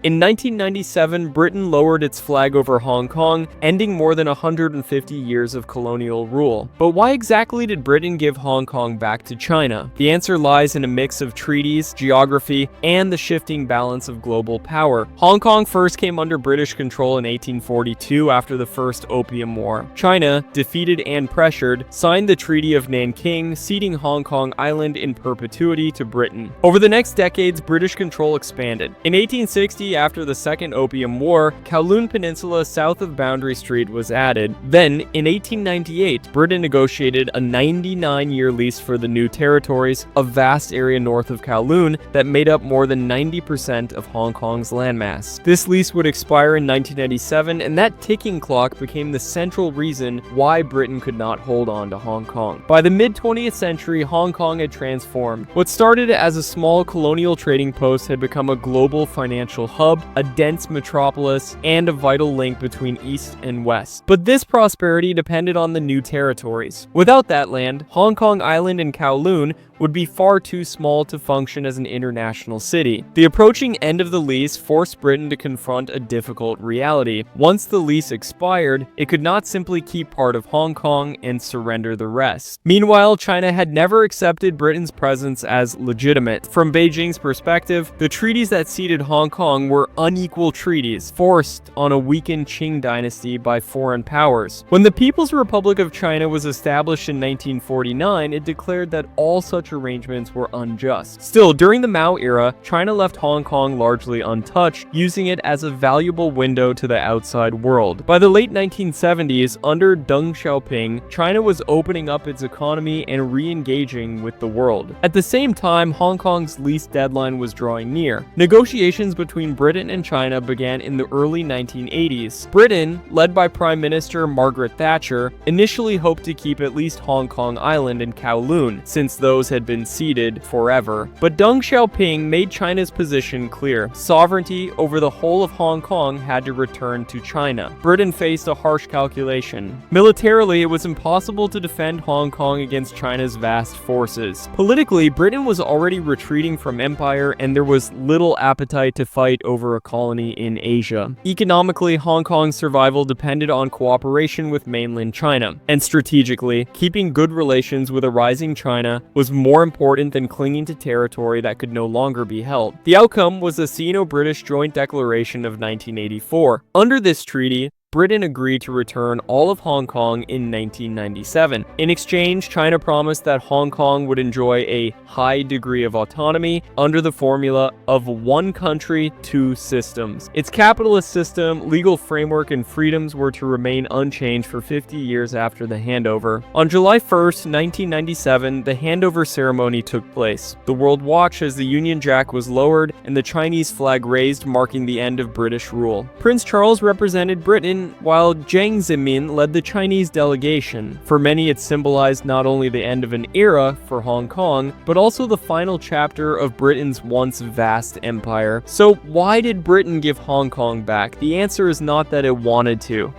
In 1997, Britain lowered its flag over Hong Kong, ending more than 150 years of colonial rule. But why exactly did Britain give Hong Kong back to China? The answer lies in a mix of treaties, geography, and the shifting balance of global power. Hong Kong first came under British control in 1842 after the First Opium War. China, defeated and pressured, signed the Treaty of Nanking, ceding Hong Kong Island in perpetuity to Britain. Over the next decades, British control expanded. In 1860, after the Second Opium War, Kowloon Peninsula south of Boundary Street was added. Then, in 1898, Britain negotiated a 99-year lease for the new territories, a vast area north of Kowloon that made up more than 90% of Hong Kong's landmass. This lease would expire in 1997, and that ticking clock became the central reason why Britain could not hold on to Hong Kong. By the mid-20th century, Hong Kong had transformed. What started as a small colonial trading post had become a global financial hub, a dense metropolis, and a vital link between East and West. But this prosperity depended on the new territories. Without that land, Hong Kong Island and Kowloon would be far too small to function as an international city. The approaching end of the lease forced Britain to confront a difficult reality. Once the lease expired, it could not simply keep part of Hong Kong and surrender the rest. Meanwhile, China had never accepted Britain's presence as legitimate. From Beijing's perspective, the treaties that ceded Hong Kong were unequal treaties, forced on a weakened Qing dynasty by foreign powers. When the People's Republic of China was established in 1949, it declared that all such arrangements were unjust. Still, during the Mao era, China left Hong Kong largely untouched, using it as a valuable window to the outside world. By the late 1970s, under Deng Xiaoping, China was opening up its economy and re-engaging with the world. At the same time, Hong Kong's lease deadline was drawing near. Negotiations between Britain and China began in the early 1980s. Britain, led by Prime Minister Margaret Thatcher, initially hoped to keep at least Hong Kong Island and Kowloon, since those had been ceded forever. But Deng Xiaoping made China's position clear. Sovereignty over the whole of Hong Kong had to return to China. Britain faced a harsh calculation. Militarily, it was impossible to defend Hong Kong against China's vast forces. Politically, Britain was already retreating from empire, and there was little appetite to fight over a colony in Asia. Economically, Hong Kong's survival depended on cooperation with mainland China. And strategically, keeping good relations with a rising China was more important than clinging to territory that could no longer be held. The outcome was the Sino-British Joint Declaration of 1984. Under this treaty, Britain agreed to return all of Hong Kong in 1997. In exchange, China promised that Hong Kong would enjoy a high degree of autonomy under the formula of one country, two systems. Its capitalist system, legal framework, and freedoms were to remain unchanged for 50 years after the handover. On July 1st, 1997, the handover ceremony took place. The world watched as the Union Jack was lowered and the Chinese flag raised, marking the end of British rule. Prince Charles represented Britain, while Jiang Zemin led the Chinese delegation. For many, it symbolized not only the end of an era for Hong Kong, but also the final chapter of Britain's once vast empire. So why did Britain give Hong Kong back? The answer is not that it wanted to.